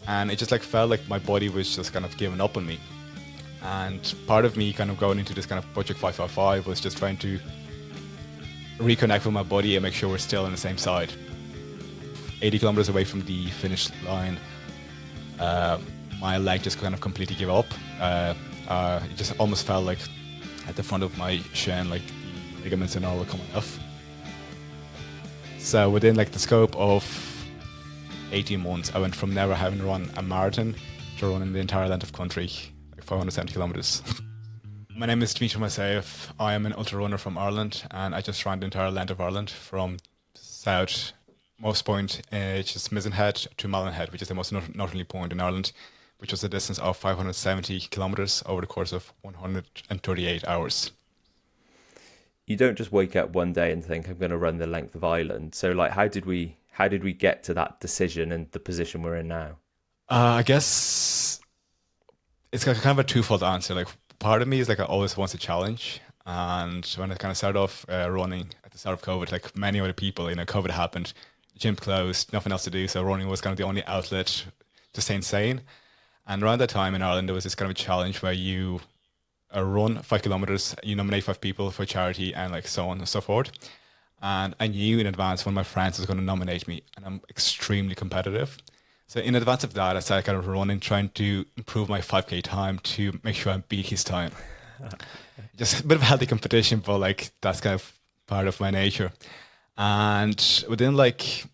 and it just like felt like my body was just kind of giving up on me. And part of me kind of going into this kind of Project 555 was just trying to reconnect with my body and make sure we're still on the same side. 80 kilometers away from the finish line, my leg just kind of completely gave up. It just almost felt like at the front of my shin, like the ligaments and all were coming off. So within like the scope of 18 months, I went from never having run a marathon to running the entire length of country, like 570 kilometers. My name is Dmytro Moyseyev. I am an ultra runner from Ireland, and I just ran the entire length of Ireland from south most point, which is Mizenhead, to Mallinhead, which is the most northerly point in Ireland, which was a distance of 570 kilometers over the course of 138 hours. You don't just wake up one day and think, I'm going to run the length of Ireland. So like, how did we get to that decision and the position we're in now? I guess it's kind of a twofold answer. Like, part of me is like I always want a challenge. And when I kind of started off running at the start of COVID, like many other people, COVID happened, the gym closed, nothing else to do. So running was kind of the only outlet to stay insane. And around that time in Ireland, there was this kind of a challenge where you run 5 kilometers, you nominate 5 people for charity, and like so on and so forth. And I knew in advance one of my friends was going to nominate me, and I'm extremely competitive. So in advance of that, I started kind of running, trying to improve my 5K time to make sure I beat his time. Just a bit of a healthy competition, but like that's kind of part of my nature. And within like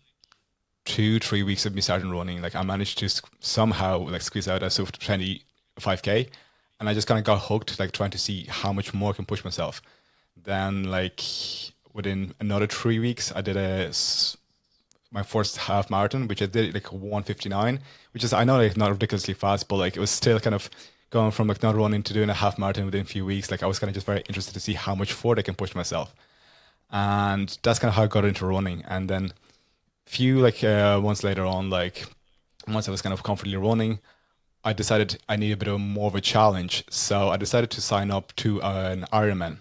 2-3 weeks of me starting running, like I managed to somehow like squeeze out a sort of 25K, and I just kind of got hooked, like trying to see how much more I can push myself. Then like within another 3 weeks, I did my first half marathon, which I did like 1:59, which is, I know, like not ridiculously fast, but like it was still kind of going from like not running to doing a half marathon within a few weeks. Like I was kind of just very interested to see how much further I can push myself. And that's kind of how I got into running. And then few like months later on, like once I was kind of comfortably running, I decided I needed a bit of more of a challenge. So I decided to sign up to an Ironman.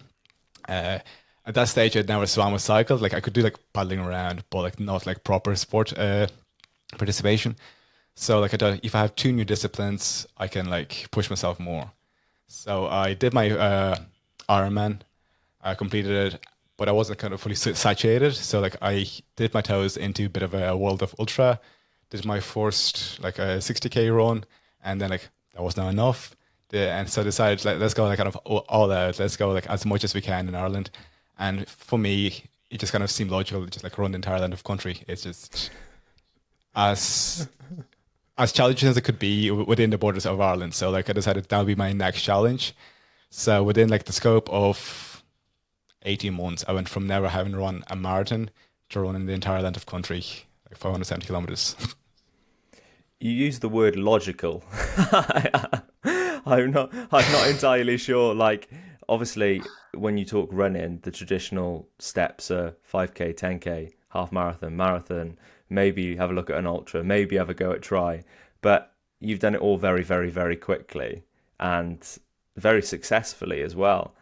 At that stage, I'd never swam or cycled. Like I could do like paddling around, but like not like proper sport participation. So like I thought, if I have 2 new disciplines, I can like push myself more. So I did my Ironman. I completed it, but I wasn't kind of fully satiated. So like I dipped my toes into a bit of a world of ultra. Did my first like a 60K run, and then like that was not enough. And so I decided, like, let's go like kind of all out. Let's go like as much as we can in Ireland. And for me, it just kind of seemed logical to just like run the entire land of country. It's just as challenging as it could be within the borders of Ireland. So like I decided that would be my next challenge. So within like the scope of 18 months, I went from never having run a marathon to running the entire length of country, like 570 kilometers. You use the word logical. I'm not entirely sure. Like, obviously, when you talk running, the traditional steps are 5K, 10K, half marathon, marathon. Maybe have a look at an ultra. Maybe have a go at try. But you've done it all very, very, very quickly and very successfully as well.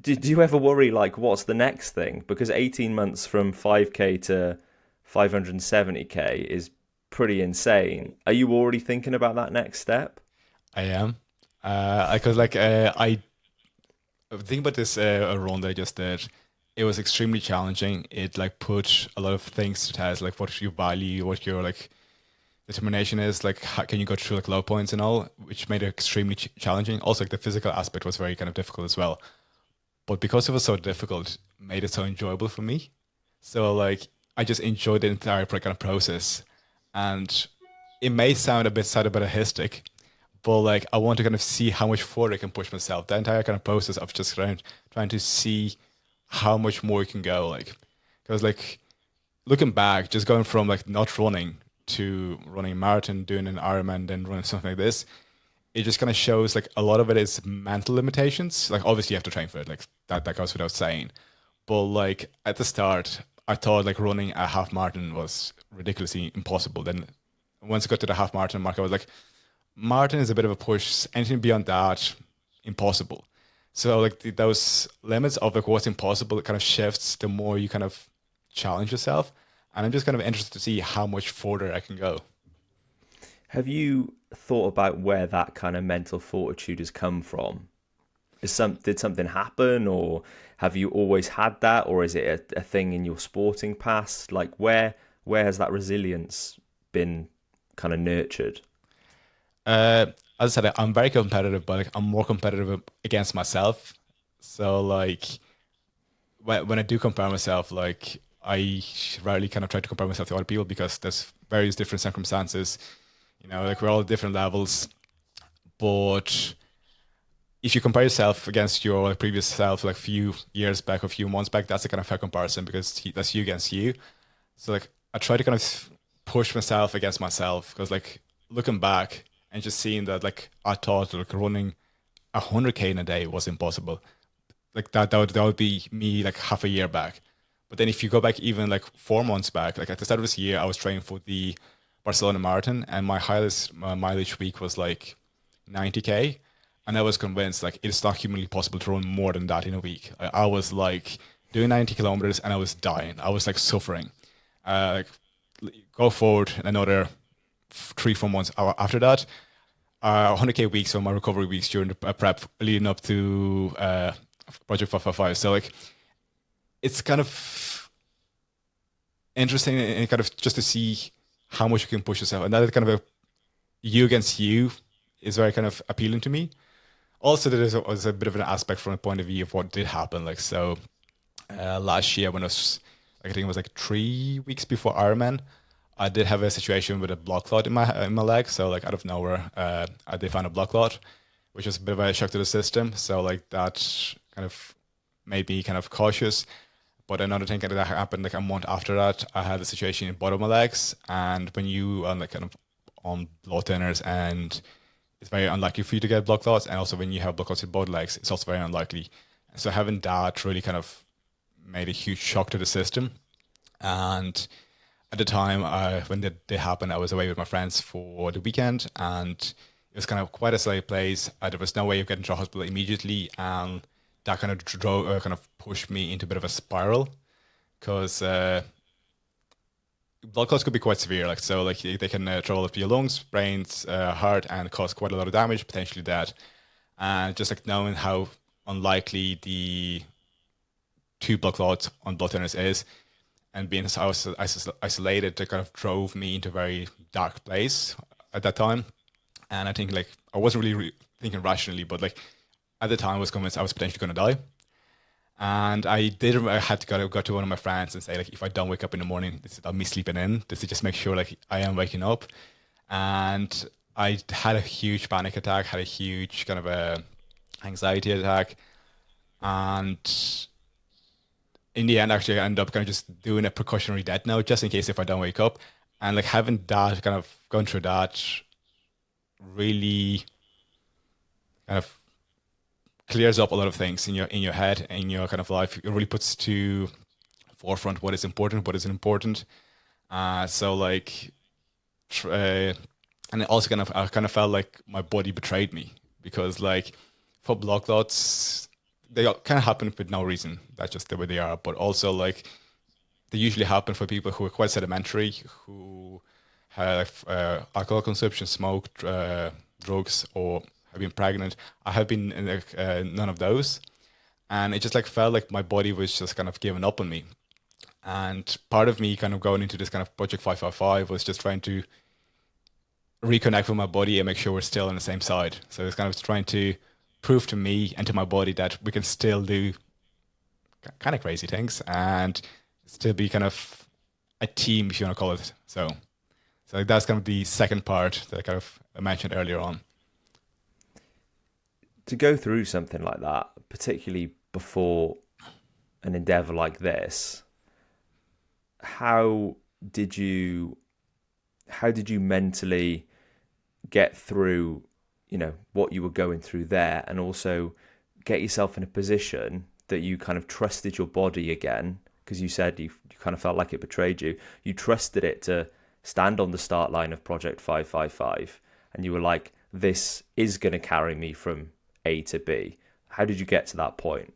Do you ever worry, like, what's the next thing? Because 18 months from 5K to 570K is pretty insane. Are you already thinking about that next step? I am. Because I think about this run that I just did. It was extremely challenging. It like put a lot of things to test, like what you value, what your like determination is, like how can you go through like low points and all, which made it extremely challenging. Also, like the physical aspect was very kind of difficult as well. But because it was so difficult, it made it so enjoyable for me. So like I just enjoyed the entire kind of process. And it may sound a bit sadomasochistic, but like I want to kind of see how much further I can push myself. The entire kind of process of just trying to see how much more you can go. Like, because like looking back, just going from like not running to running a marathon, doing an Ironman, then running something like this, it just kind of shows like a lot of it is mental limitations. Like obviously you have to train for it, like that goes without saying. But like at the start, I thought like running a half marathon was ridiculously impossible. Then once I got to the half marathon mark, I was like, marathon is a bit of a push. Anything beyond that, impossible. So like those limits of like what's impossible, it kind of shifts the more you kind of challenge yourself. And I'm just kind of interested to see how much further I can go. Have you thought about where that kind of mental fortitude has come from? Did something happen, or have you always had that, or is it a thing in your sporting past? Like where has that resilience been kind of nurtured? As I said, I'm very competitive, but like I'm more competitive against myself. So like when I do compare myself, like I rarely kind of try to compare myself to other people because there's various different circumstances. You know, like we're all at different levels. But if you compare yourself against your like, previous self, like few years back or few months back, that's a kind of fair comparison because that's you against you. So like I try to kind of push myself against myself because like looking back and just seeing that like I thought like running 100K in a day was impossible. Like that would be me like half a year back. But then if you go back even like 4 months back, like at the start of this year, I was training for the Barcelona Marathon, and my highest mileage week was like 90K, and I was convinced like it's not humanly possible to run more than that in a week. I was like doing 90 kilometers, and I was dying. I was like suffering. Go forward another 3 4 months after that, 100K weeks for my recovery weeks during the prep leading up to Project 555. So like it's kind of interesting and kind of just to see how much you can push yourself, and that is kind of a you against you is very kind of appealing to me. Also, there is was a bit of an aspect from the point of view of what did happen. Like so, last year when I was, like, I think it was like 3 weeks before Ironman, I did have a situation with a blood clot in my leg. So like out of nowhere, I did find a blood clot, which was a bit of a shock to the system. So like that kind of made me kind of cautious. But another thing that happened like a month after that, I had a situation in both of my legs, and when you are like kind of on blood thinners, and it's very unlikely for you to get blood clots, and also when you have blood clots in both legs, it's also very unlikely. So having that really kind of made a huge shock to the system. And at the time, when that did happen, I was away with my friends for the weekend, and it was kind of quite a isolated place. There was no way of getting to the hospital immediately, and that kind of kind of pushed me into a bit of a spiral because blood clots could be quite severe. Like so, like they can travel up to your lungs, brains, heart, and cause quite a lot of damage, potentially death. And just like knowing how unlikely the two blood clots on blood thinners is, and being so isolated, that kind of drove me into a very dark place at that time. And I think like I wasn't really thinking rationally, but like at the time I was convinced I was potentially going to die. And I had to go to one of my friends and say like, if I don't wake up in the morning, this is me sleeping in. This is just make sure like I am waking up. And I had a huge panic attack, had a huge kind of a anxiety attack, and in the end, actually, I ended up kind of just doing a precautionary death note just in case if I don't wake up. And like having that kind of going through that really kind of clears up a lot of things in your head, in your kind of life. It really puts to forefront what is important, what isn't important. So like, and it also kind of I kind of felt like my body betrayed me because like for blood clots, they kind of happen for no reason. That's just the way they are. But also like they usually happen for people who are quite sedimentary, who have alcohol consumption, smoked, drugs, or have been pregnant. I have been in none of those, and it just like felt like my body was just kind of giving up on me. And part of me kind of going into this kind of Project 555 was just trying to reconnect with my body and make sure we're still on the same side. So it's kind of trying to prove to me and to my body that we can still do kind of crazy things and still be kind of a team, if you want to call it so. So that's kind of the second part that I kind of mentioned earlier on. To go through something like that, particularly before an endeavor like this, how did you how did you mentally get through, what you were going through there, and also get yourself in a position that you kind of trusted your body again? Because you said you kind of felt like it betrayed you. You trusted it to stand on the start line of Project 555, and you were like, this is going to carry me from A to B. How did you get to that point?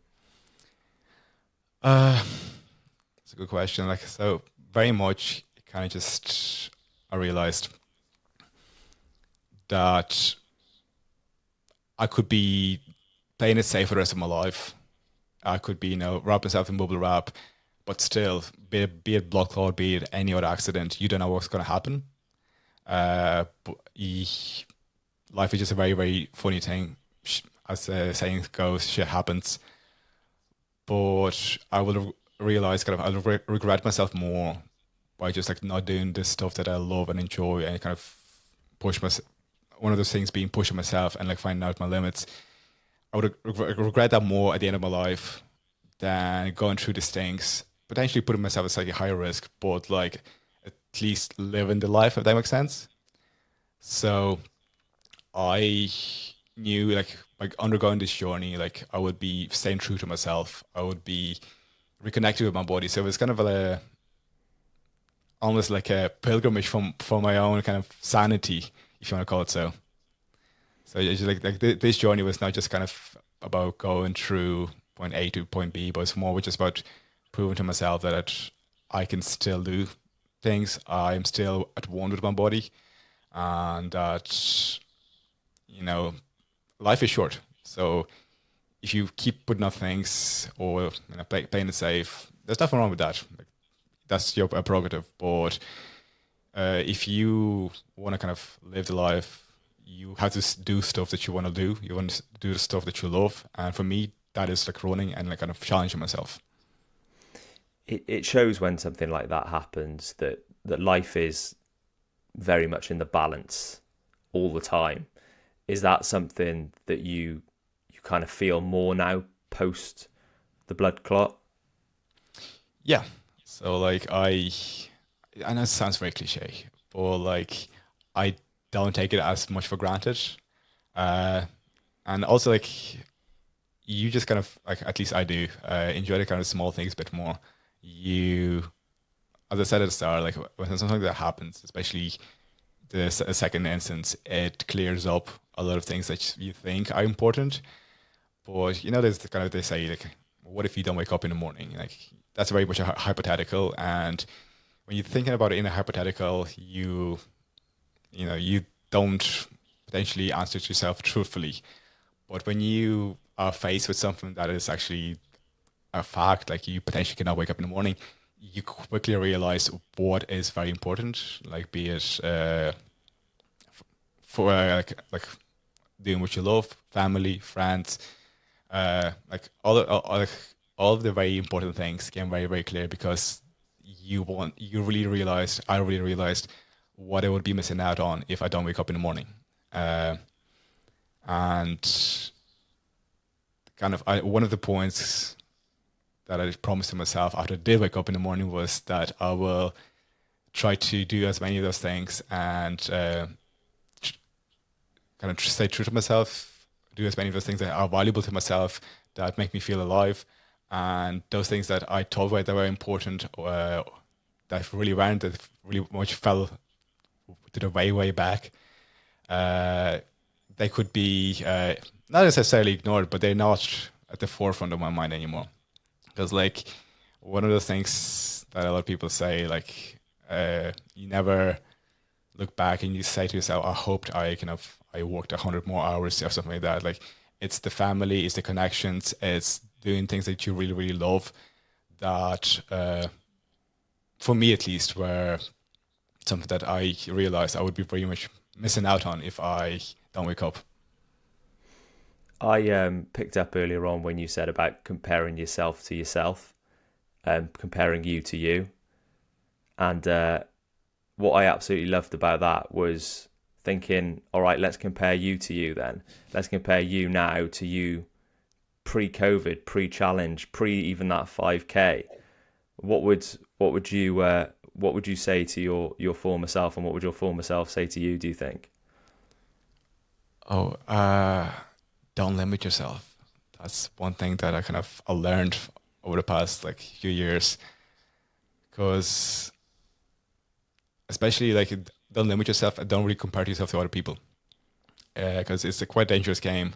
It's a good question. Like, so very much kind of just, I realized that I could be playing it safe for the rest of my life. I could be, wrap myself in bubble wrap, but still, be it blood clot, be it any other accident, you don't know what's going to happen. But life is just a very, very funny thing. As the saying goes, shit happens. But I will realize I'll regret myself more by just like not doing this stuff that I love and enjoy and kind of push myself. One of those things being pushing myself and like finding out my limits. I would regret that more at the end of my life than going through these things, potentially putting myself at slightly higher risk, but like at least living the life, if that makes sense. So I knew like undergoing this journey, like I would be staying true to myself. I would be reconnected with my body. So it was kind of a almost like a pilgrimage for my own kind of sanity, if you want to call it so. So it's just this journey was not just kind of about going through point A to point B, but it's more just about proving to myself that I can still do things. I'm still at one with my body, and that you know life is short. So if you keep putting off things or playing it safe, there's nothing wrong with that. Like, that's your prerogative. But if you want to kind of live the life, you have to do stuff that you want to do. You want to do the stuff that you love. And for me, that is like running and like kind of challenging myself. It shows when something like that happens that life is very much in the balance all the time. Is that something that you kind of feel more now post the blood clot? Yeah. So like I know it sounds very cliche, but like I don't take it as much for granted. Uh, and also like you just kind of like at least I do enjoy the kind of small things a bit more. You, as I said at the start, like when something that happens, especially the second instance, it clears up a lot of things that you think are important. But there's the kind of they say like, what if you don't wake up in the morning? Like that's very much a hypothetical, and when you're thinking about it in a hypothetical, you don't potentially answer to yourself truthfully. But when you are faced with something that is actually a fact, like you potentially cannot wake up in the morning, you quickly realize what is very important, like be it for like doing what you love, family, friends, like all of the very important things became very very clear because I really realized what I would be missing out on if I don't wake up in the morning, and kind of one of the points that I promised to myself after I did wake up in the morning was that I will try to do as many of those things and kind of stay true to myself, do as many of those things that are valuable to myself, that make me feel alive, and those things that I thought were that were important, that really weren't, that really much fell to the way back. Uh, they could be not necessarily ignored, but they're not at the forefront of my mind anymore. Because like one of the things that a lot of people say, like you never look back and you say to yourself, I hoped I worked 100 more hours or something like that. Like it's the family, it's the connections, it's doing things that you really, really love that for me at least were something that I realized I would be very much missing out on if I don't wake up. I picked up earlier on when you said about comparing yourself to yourself, comparing you to you. And what I absolutely loved about that was thinking, all right, let's compare you to you then. Let's compare you now to you pre-COVID, pre-challenge, pre even that 5K. What would you say to your former self, and what would your former self say to you, do you think? Oh, don't limit yourself. That's one thing that I learned over the past like few years, because especially like don't limit yourself and don't really compare yourself to other people, because it's a quite dangerous game.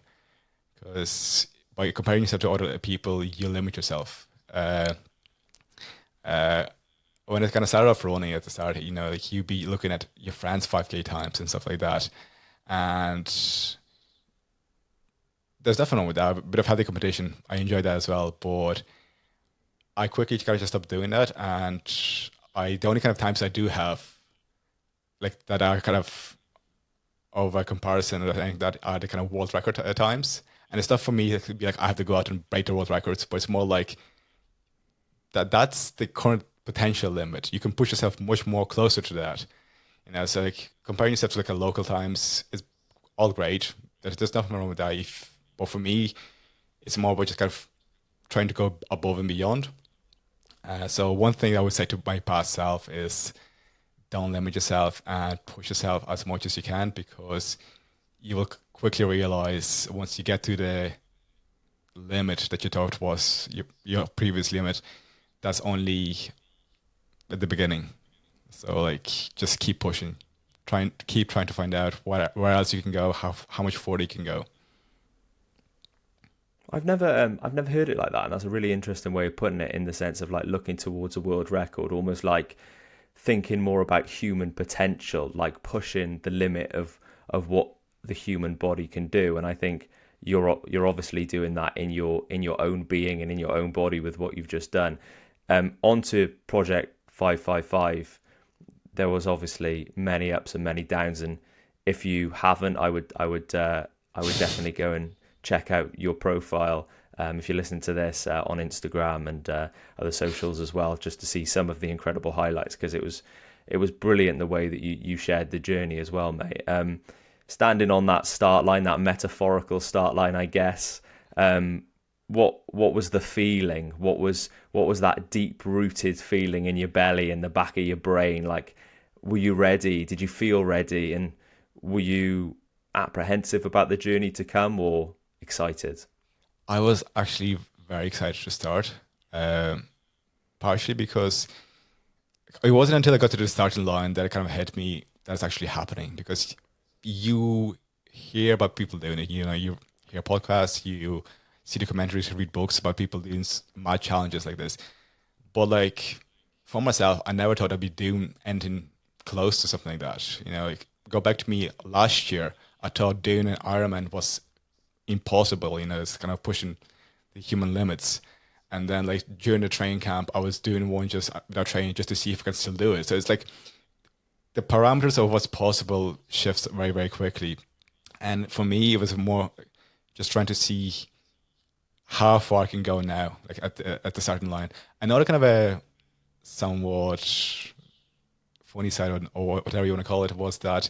Because by comparing yourself to other people, you limit yourself. Uh, when it kind of started off running at the start, like you be looking at your friends 5K times and stuff like that, And there's nothing wrong with that. A bit of healthy competition, I enjoy that as well. But I quickly kind of just stopped doing that, and the only kind of times I do have like that are kind of a comparison, I think that are the kind of world record times. And it's not for me it could be like I have to go out and break the world records, but it's more like that's the current potential limit. You can push yourself much more closer to that. So like comparing yourself to like a local times is all great. There's nothing wrong with that. But for me, it's more about just kind of trying to go above and beyond. So one thing I would say to my past self is don't limit yourself and push yourself as much as you can, because you will quickly realize once you get to the limit that you thought was your previous limit, that's only at the beginning. So like just keep pushing, keep trying to find out where else you can go, how much further you can go. I've never heard it like that, and that's a really interesting way of putting it, in the sense of like looking towards a world record, almost like thinking more about human potential, like pushing the limit of what the human body can do. And I think you're obviously doing that in your own being and in your own body with what you've just done. Onto Project 555, there was obviously many ups and many downs, and if you haven't, I would definitely go and check out your profile, if you're listening to this, on Instagram and other socials as well, just to see some of the incredible highlights, because it was brilliant the way that you shared the journey as well, mate. Standing on that start line, that metaphorical start line, I guess. What was the feeling? What was that deep rooted feeling in your belly, in the back of your brain? Like, were you ready? Did you feel ready? And were you apprehensive about the journey to come, or excited? I was actually very excited to start, partially because it wasn't until I got to the starting line that it kind of hit me that it's actually happening. Because you hear about people doing it, you hear podcasts, you see documentaries, you read books about people doing mad challenges like this. But like for myself, I never thought I'd be doing anything close to something like that. Like, go back to me last year, I thought doing an Ironman was impossible. It's kind of pushing the human limits. And then like during the training camp, I was doing one just without training, just to see if I can still do it. So it's like the parameters of what's possible shifts very, very quickly. And for me, it was more just trying to see how far I can go now, like at the starting line. Another kind of a somewhat funny side, or whatever you want to call it, was that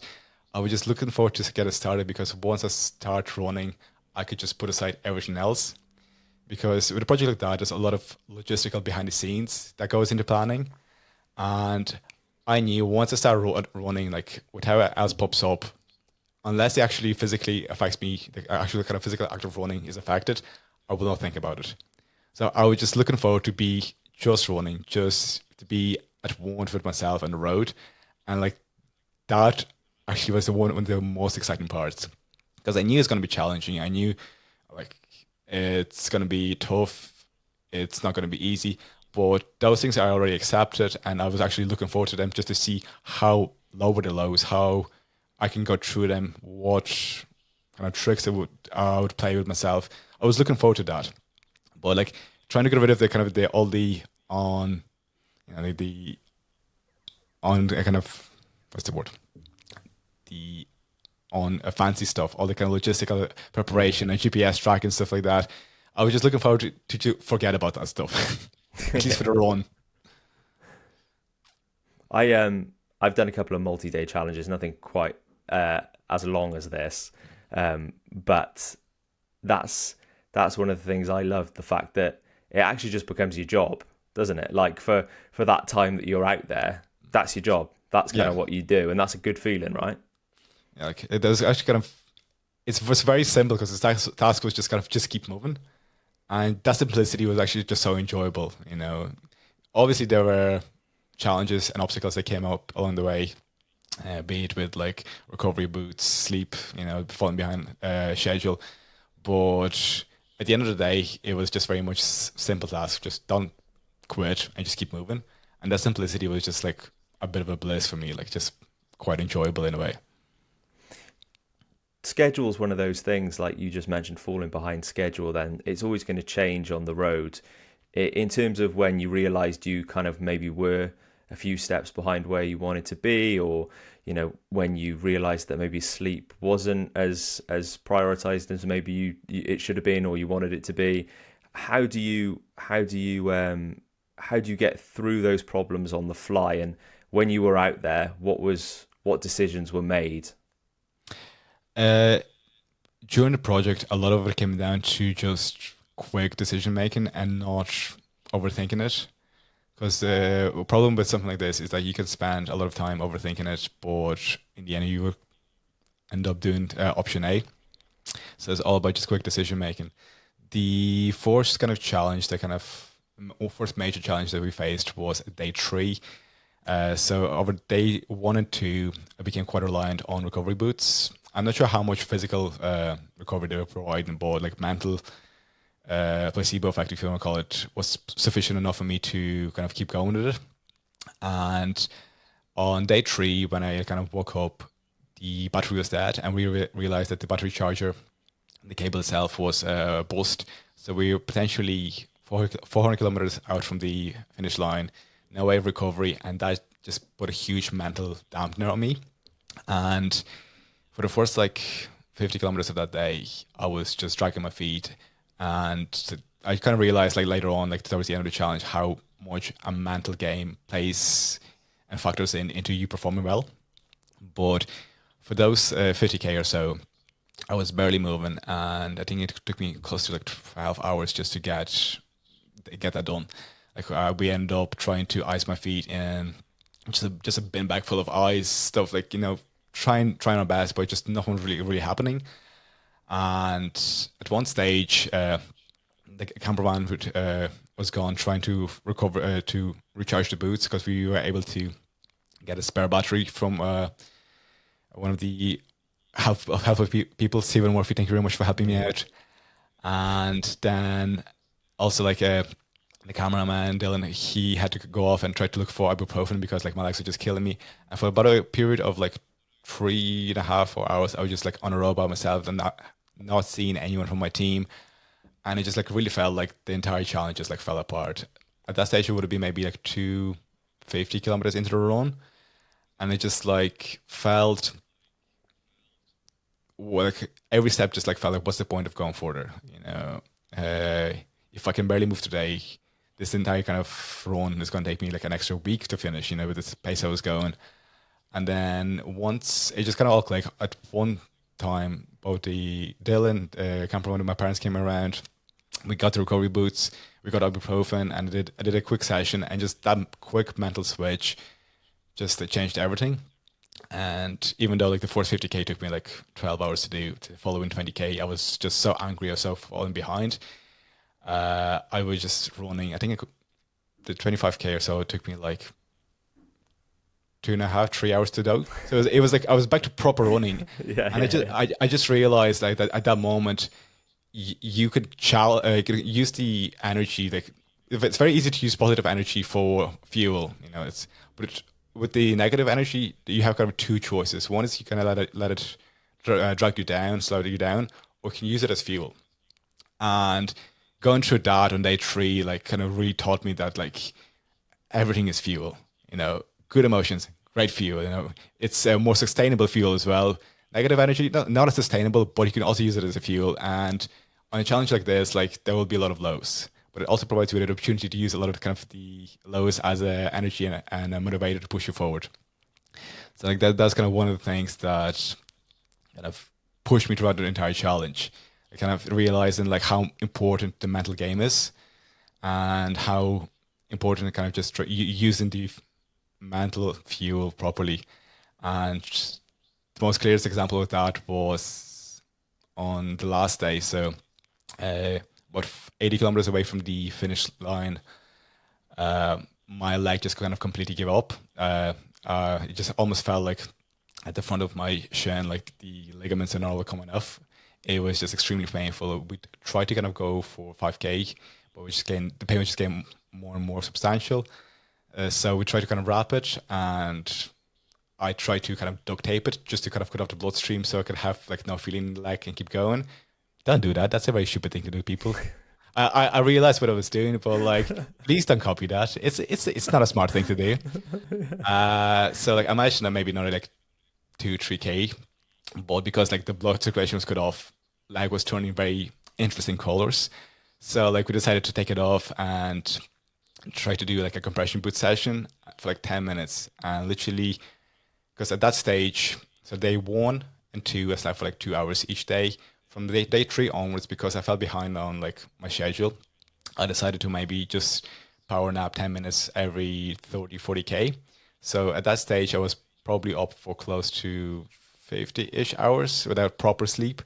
I was just looking forward to get it started, because once I start running, I could just put aside everything else. Because with a project like that, there's a lot of logistical behind the scenes that goes into planning. And I knew once I started running, like whatever else pops up, unless it actually physically affects me, the actual kind of physical act of running is affected, I will not think about it. So I was just looking forward to be just running, just to be at one with myself on the road. And like that actually was one of the most exciting parts, because I knew it's going to be challenging. I knew like it's going to be tough. It's not going to be easy, but those things I already accepted, and I was actually looking forward to them, just to see how low were the lows, how I can go through them, what kind of tricks I would play with myself. I was looking forward to that, but like trying to get rid of the kind of the all the on, the on a kind of, what's the word, the on fancy stuff, all the kind of logistical preparation and GPS track and stuff like that. I was just looking forward to forget about that stuff, at least for the run. I've done a couple of multi-day challenges, nothing quite as long as this, but that's one of the things I love, the fact that it actually just becomes your job, doesn't it? Like for that time that you're out there, that's your job. That's kind of what you do, and that's a good feeling, right? Yeah, like it does actually kind of. It was very simple, because the task was just kind of just keep moving, and that simplicity was actually just so enjoyable. Obviously there were challenges and obstacles that came up along the way, be it with like recovery boots, sleep, falling behind schedule. But at the end of the day, it was just very much simple task. Just don't quit and just keep moving. And that simplicity was just like a bit of a bliss for me, like just quite enjoyable in a way. schedule's one of those things, like you just mentioned, falling behind schedule, then it's always going to change on the road. In terms of when you realized you kind of maybe were a few steps behind where you wanted to be, or when you realized that maybe sleep wasn't as prioritized as maybe it should have been, or you wanted it to be, how do you get through those problems on the fly? And when you were out there, what decisions were made? During the project, a lot of it came down to just quick decision making and not overthinking it. Because the problem with something like this is that you can spend a lot of time overthinking it, but in the end, you will end up doing option A. So it's all about just quick decision making. The first kind of challenge, first major challenge that we faced was day 3. So over day 1 and 2, I became quite reliant on recovery boots. I'm not sure how much physical recovery they were providing, but like mental placebo effect, if you want to call it, was sufficient enough for me to kind of keep going with it. And on day 3, when I kind of woke up, the battery was dead, and we realized that the battery charger, the cable itself, was bust. So we were potentially 400 kilometers out from the finish line, no way of recovery, and that just put a huge mental dampener on me. And for the first 50 kilometers of that day, I was just dragging my feet, and I kind of realized later on, towards the end of the challenge, how much a mental game plays and factors into you performing well. But for those 50k or so, I was barely moving, and I think it took me close to 12 hours just to get that done. We ended up trying to ice my feet in just a bin bag full of ice, stuff trying our best, but just nothing really happening. And at one stage, the campervan was gone, trying to recover to recharge the boots, because we were able to get a spare battery from one of the helpful people, Stephen Murphy. Thank you very much for helping me out. And then also the cameraman Dylan, he had to go off and try to look for ibuprofen, because my legs were just killing me. And for about a period of 3.5 4 hours, I was just on a road by myself and not seeing anyone from my team. And it just really felt like the entire challenge just fell apart. At that stage, it would have been maybe 250 kilometers into the run, and it just felt every step just felt what's the point of going further? If I can barely move today, this entire kind of run is going to take me an extra week to finish. With this pace I was going. And then once it just kind of all clicked at one time, both the Dylan campervan and my parents came around. We got the recovery boots, we got ibuprofen, and I did a quick session, and just that quick mental switch just changed everything. And even though the first 50k took me 12 hours to do, to follow in 20k, I was just so angry, I was so falling behind. I was just running. I think the 25k or so, it took me 2.5, 3 hours to do. So it was I was back to proper running. I just realized that at that moment, you could use the energy. It's very easy to use positive energy for fuel, with the negative energy, you have kind of two choices. One is you kind of let it drag you down, slow you down, or you can use it as fuel. And going through that on day 3, kind of really taught me that everything is fuel. Good emotions, great fuel. It's a more sustainable fuel as well. Negative energy, not as sustainable, but you can also use it as a fuel. And on a challenge like this, there will be a lot of lows, but it also provides you with an opportunity to use a lot of kind of the lows as a energy and a motivator to push you forward. So that's kind of one of the things that kind of pushed me throughout the entire challenge. Kind of realizing how important the mental game is, and how important kind of just using the mental fuel properly. And the most clearest example of that was on the last day. So about 80 kilometers away from the finish line, my leg just kind of completely gave up. It just almost felt at the front of my shin, the ligaments and all were coming off. It was just extremely painful. We tried to kind of go for 5k, but the pain was just getting more and more substantial. So we tried to kind of wrap it, and I tried to kind of duct tape it just to kind of cut off the bloodstream so I could have like no feeling like and keep going. Don't do that. That's a very stupid thing to do, people. I realized what I was doing, but like, please don't copy that. It's not a smart thing to do. So like, I imagine that maybe not like 2-3K, but because like the blood circulation was cut off, leg was turning very interesting colors. So like, we decided to take it off and try to do like a compression boot session for like 10 minutes, and literally, because at that stage, so day 1 and 2, I slept for like 2 hours each day. From day 3 onwards, because I fell behind on like my schedule, I decided to maybe just power nap 10 minutes every 30-40K. So at that stage, I was probably up for close to 50-ish hours without proper sleep.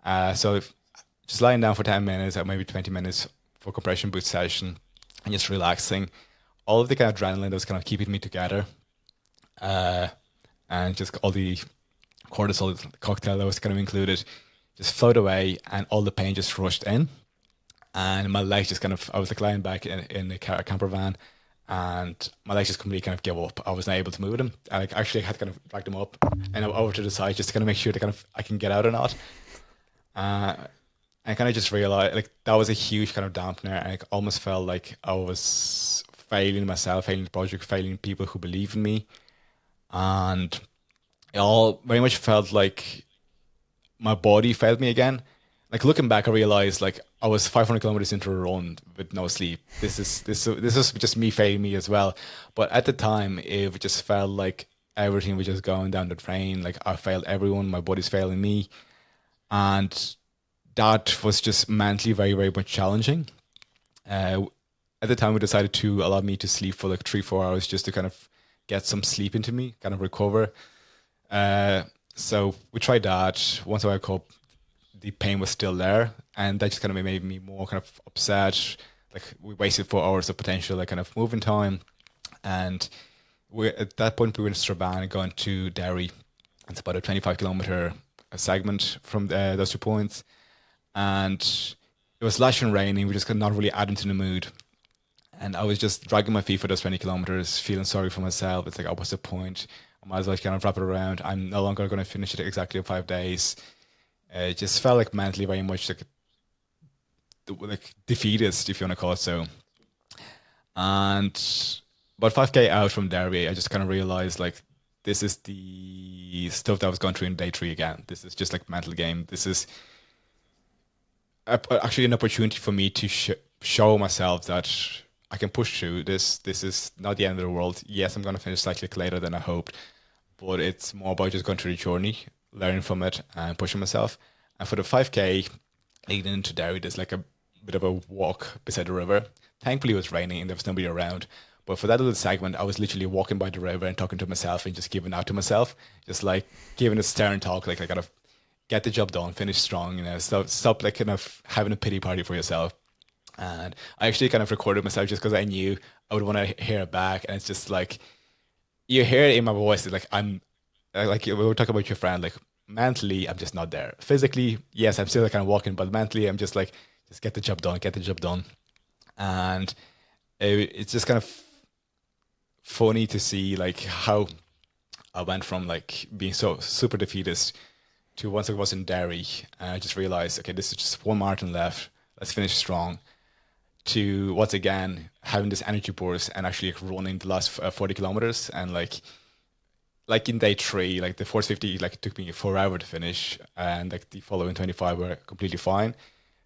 Just lying down for 10 minutes or maybe 20 minutes for compression boot session and just relaxing. All of the kind of adrenaline that was kind of keeping me together, and just all the cortisol cocktail that was kind of included, just flowed away, and all the pain just rushed in. And my legs just kind of, I was like lying back in the camper van, and my legs just completely kind of gave up. I wasn't able to move them. I like, actually had to kind of drag them up and over to the side just to kind of make sure that kind of I can get out or not. I kind of just realized like that was a huge kind of dampener. I almost felt like I was failing myself, failing the project, failing people who believe in me. And it all very much felt like my body failed me again. Like looking back, I realized like I was 500 kilometers into a run with no sleep. This is just me failing me as well. But at the time, it just felt like everything was just going down the drain. Like I failed everyone. My body's failing me, and that was just mentally very, very much challenging. Uh, at the time, we decided to allow me to sleep for like 3-4 hours just to kind of get some sleep into me, kind of recover. So we tried that. Once I woke up, the pain was still there, and that just kind of made me more kind of upset. Like we wasted 4 hours of potential, like kind of moving time, and we at that point we were in Strabane going to Derry. It's about a 25-kilometer segment from those 2 points, and it was lashing raining. We just could not really add into the mood, and I was just dragging my feet for those 20 kilometers, feeling sorry for myself. It's like, oh, what's the point? I might as well kind of wrap it around. I'm no longer going to finish it exactly in 5 days. It just felt like mentally very much like defeatist, if you want to call it so. And about 5K out from Derby, I just kind of realized like this is the stuff that I was going through in day 3 again. This is just like mental game. This is actually an opportunity for me to show myself that I can push through this. This is not the end of the world. Yes, I'm going to finish slightly later than I hoped, but it's more about just going through the journey, learning from it, and pushing myself. And for the 5K leading into Derry, there's like a bit of a walk beside the river. Thankfully, it was raining and there was nobody around. But for that little segment, I was literally walking by the river and talking to myself and just giving out to myself, just like giving a stern talk, like I gotta get the job done, finish strong, you know, stop like kind of having a pity party for yourself. And I actually kind of recorded myself just because I knew I would want to hear it back. And it's just like, you hear it in my voice, like like we were talking about your friend, like mentally, I'm just not there. Physically, yes, I'm still kind of walking, but mentally, I'm just like, just get the job done, get the job done. And it's just kind of funny to see like how I went from like being so super defeatist to once I was in Derry, and I just realized, okay, this is just one marathon left. Let's finish strong. To once again having this energy burst and actually like, running the last 40 kilometers, and like in day 3, like the first 50 like it took me forever to finish, and like the following 25 were completely fine.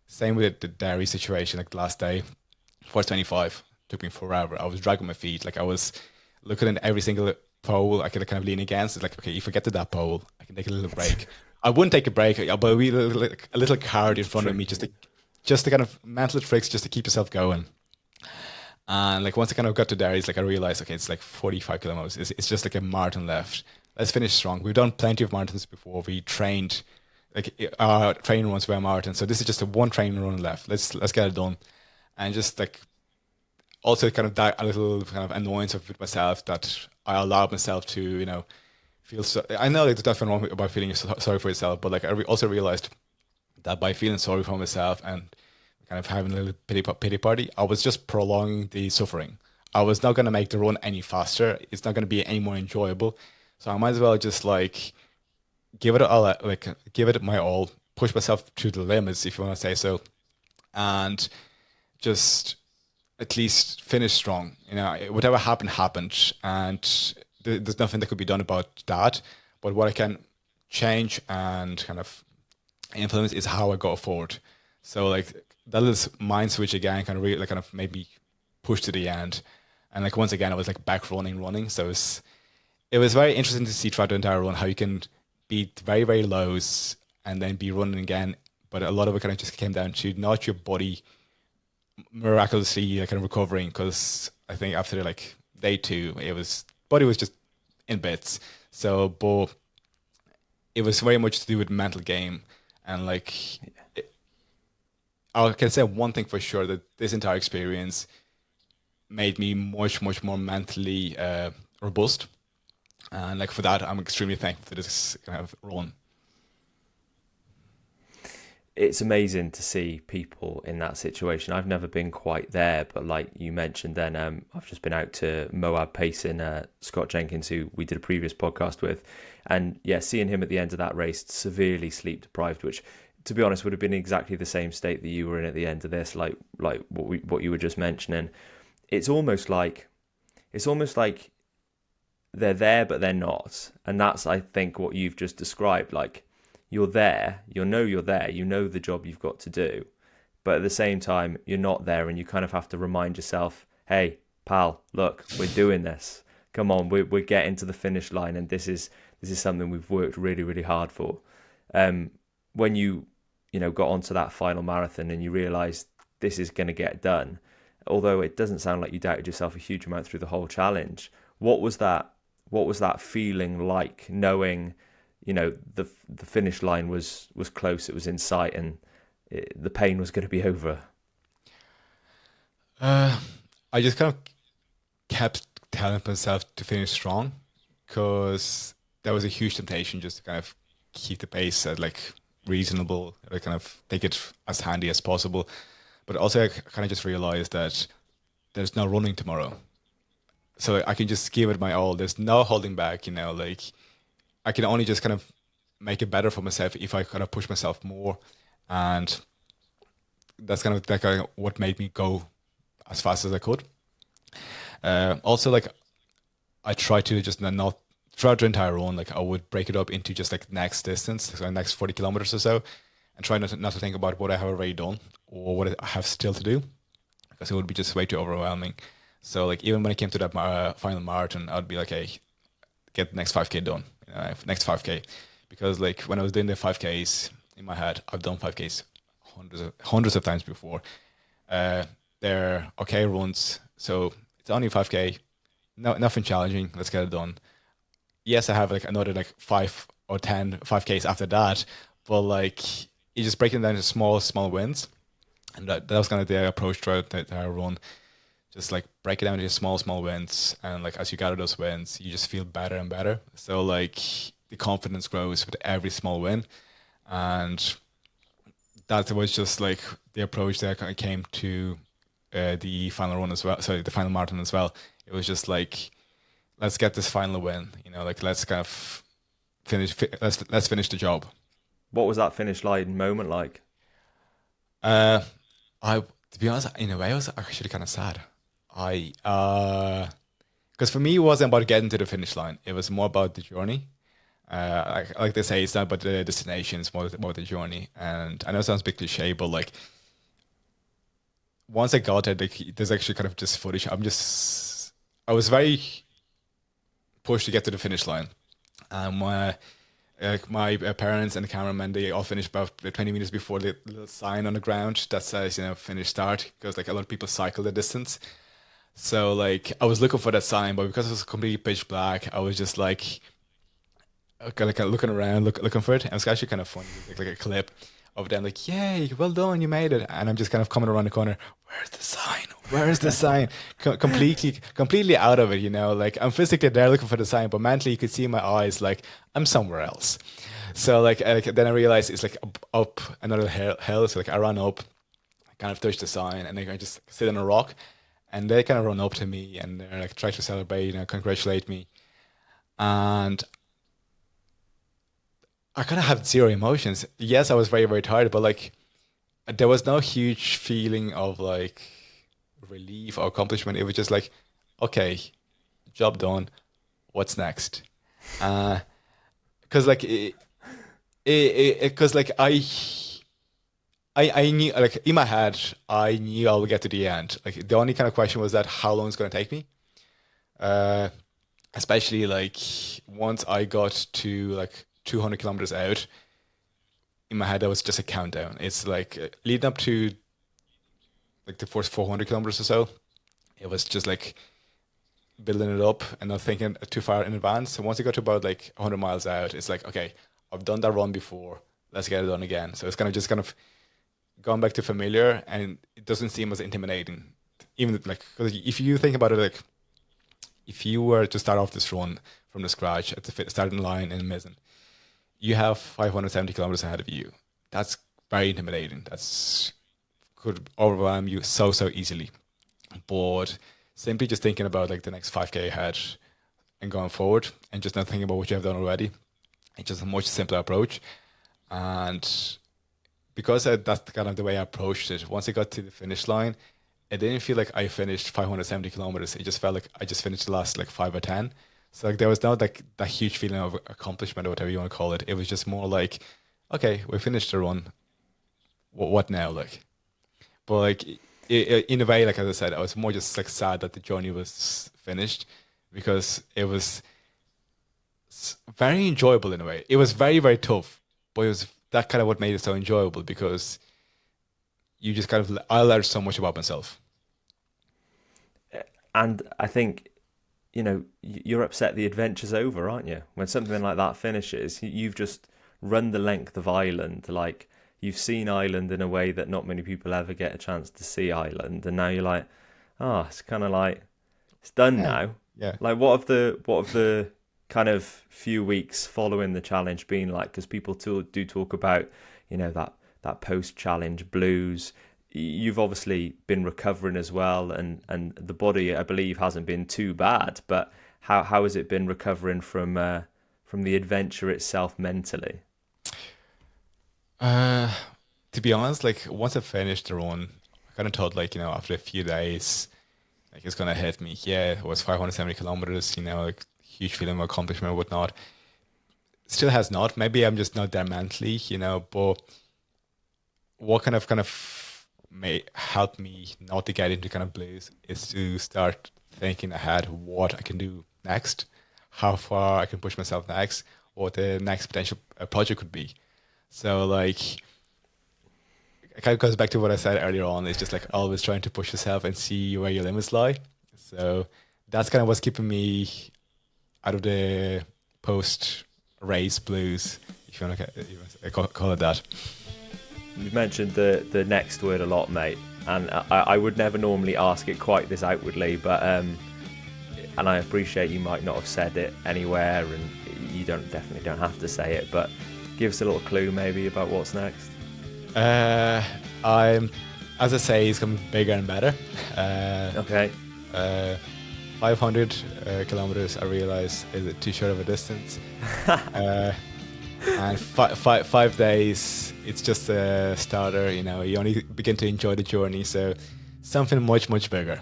Same with the Derry situation, like the last day, first 25 took me forever. I was dragging my feet, like I was looking at every single pole I could kind of lean against. It's like, okay, if I get to that pole, I can take a little break. I wouldn't take a break, but a little card in front of me just to kind of mental tricks just to keep yourself going. And like once I kind of got to there, it's like I realized, okay, it's like 45 kilometers. It's just like a marathon left. Let's finish strong. We've done plenty of marathons before. We trained like our training runs were a marathon, so this is just a one training run left. Let's get it done. And just like also kind of that a little kind of annoyance with myself that I allowed myself to, you know, feel so. I know like, there's nothing wrong about feeling sorry for yourself, but like I also realized that by feeling sorry for myself and kind of having a little pity party, I was just prolonging the suffering. I was not going to make the run any faster. It's not going to be any more enjoyable. So I might as well just like give it my all, push myself to the limits, if you want to say so, and just at least finish strong. Whatever happened happened, and there's nothing that could be done about that. But what I can change and kind of influence is how I go forward. So like that little mind switch again kind of really like kind of made me push to the end. And like once again, I was like back running. So it was very interesting to see throughout the entire run how you can beat very, very lows and then be running again. But a lot of it kind of just came down to not your body miraculously like kind of recovering, because I think after like day two, it was body was just in bits. So, but it was very much to do with mental game, and like I can say one thing for sure, that this entire experience made me much, much more mentally robust. And like for that, I'm extremely thankful for this kind of run. It's amazing to see people in that situation. I've never been quite there, but like you mentioned, then I've just been out to Moab pacing Scott Jenkins, who we did a previous podcast with, and yeah, seeing him at the end of that race, severely sleep deprived, which, to be honest, would have been exactly the same state that you were in at the end of this, like what you were just mentioning. It's almost like they're there, but they're not, and that's, I think, what you've just described. Like, you're there, you're there, you know the job you've got to do, but at the same time, you're not there, and you kind of have to remind yourself, hey, pal, look, we're doing this. Come on, we're getting to the finish line, and this is something we've worked really, really hard for. When you got onto that final marathon and you realised this is going to get done, although it doesn't sound like you doubted yourself a huge amount through the whole challenge, what was that feeling like, knowing the finish line was close, it was in sight, and the pain was going to be over? I just kind of kept telling myself to finish strong, because there was a huge temptation just to kind of keep the pace at like reasonable, like kind of take it as handy as possible. But also I kind of just realized that there's no running tomorrow. So I can just give it my all. There's no holding back, like I can only just kind of make it better for myself if I kind of push myself more. And that's kind of like what made me go as fast as I could. Also, like I try to just not throughout the entire run, like I would break it up into just like next distance, so next 40 kilometers or so, and try not to think about what I have already done or what I have still to do, because it would be just way too overwhelming. So like even when it came to that final marathon, I'd be like, hey, get the next 5K done, next 5K, because like when I was doing the 5Ks in my head, I've done 5Ks hundreds of times before. They're okay runs, so it's only 5K, no, nothing challenging. Let's get it done. Yes, I have like another like 5 or 10 5Ks after that, but like you just break it down into small wins, and that was kind of the approach throughout the entire run. Just like break it down into small wins, and like as you gather those wins, you just feel better and better. So like the confidence grows with every small win, and that was just like the approach that I kind of came to the final run as well. Sorry, the final marathon as well. It was just like, let's get this final win. Like let's kind of let's finish the job. What was that finish line moment like? I to be honest, in a way, I was actually kind of sad. Because for me, it wasn't about getting to the finish line. It was more about the journey. Like they say, it's not about the destination; it's more about the journey. And I know it sounds a bit cliche, but like once I got there, like, there's actually kind of this footage. I was very pushed to get to the finish line, and my parents and the cameraman, they all finished about 20 minutes before the little sign on the ground that says finish start, because like a lot of people cycle the distance. So like I was looking for that sign, but because it was completely pitch black, I was just like kind of looking around, looking for it. And it's actually kind of funny, like a clip of them like, "Yay, well done, you made it!" And I'm just kind of coming around the corner. Where's the sign? Where's the sign? Completely out of it. Like I'm physically there looking for the sign, but mentally you could see in my eyes like I'm somewhere else. So like then I realized it's like up another hill. So like I ran up, I kind of touched the sign, and then I just sit on a rock, and they kind of run up to me and they're like try to celebrate, congratulate me. and I kind of had zero emotions. Yes, I was very, very tired, but like there was no huge feeling of like relief or accomplishment. It was just like, okay, job done. What's next? Uh, because like because like I knew like in my head I knew I would get to the end. Like the only kind of question was that how long it's gonna take me. Uh, Especially like once I got to like 200 kilometers out, in my head that was just a countdown. It's like leading up to like the first 400 kilometers or so, it was just like building it up and not thinking too far in advance. So once you got to about like 100 miles out, it's like, okay, I've done that run before. Let's get it done again. So it's kind of just kind of gone back to familiar, and it doesn't seem as intimidating. Even like, because if you think about it, like if you were to start off this run from the scratch at the starting line in Mizzen, you have 570 kilometers ahead of you. That's very intimidating. That's could overwhelm you so easily. But simply just thinking about like the next 5K ahead and going forward and just not thinking about what you have done already, it's just a much simpler approach. And because that's kind of the way I approached it, once I got to the finish line, it didn't feel like I finished 570 kilometers. It just felt like I just finished the last like 5 or 10. So like there was no like that huge feeling of accomplishment or whatever you want to call it. It was just more like, okay, we finished the run. What now? Like, but like in a way, like as I said, I was more just like sad that the journey was finished because it was very enjoyable in a way. It was very, very tough, but it was that kind of what made it so enjoyable because you just kind of I learned so much about myself. And I think, you're upset the adventure's over, aren't you? When something like that finishes, you've just run the length of Ireland. Like, you've seen Ireland in a way that not many people ever get a chance to see Ireland, and now you're like, oh, it's kind of like it's done Yeah, now. yeah. Like, what have the kind of few weeks following the challenge been like? Because people do talk about, that post-challenge blues. You've obviously been recovering as well, and the body, I believe, hasn't been too bad. But how has it been recovering from the adventure itself mentally? Uh, to be honest, like once I finished the run, I kind of thought like after a few days, like it's gonna hit me. Yeah, it was 570 kilometers. Like huge feeling of accomplishment and whatnot. Still has not. Maybe I'm just not there mentally. But what kind of may help me not to get into kind of blues is to start thinking ahead what I can do next, how far I can push myself next, what the next potential project could be. So like it kind of goes back to what I said earlier on. It's just like always trying to push yourself and see where your limits lie. So that's kind of what's keeping me out of the post race blues, if you want to call it that. You've mentioned the next word a lot, mate, and I would never normally ask it quite this outwardly, but and I appreciate you might not have said it anywhere, and you definitely don't have to say it, but give us a little clue maybe about what's next. I'm, as I say, it's coming bigger and better. Okay. Uh, 500 kilometers, I realize, is too short of a distance. And 5 days, it's just a starter. You only begin to enjoy the journey. So something much, much bigger.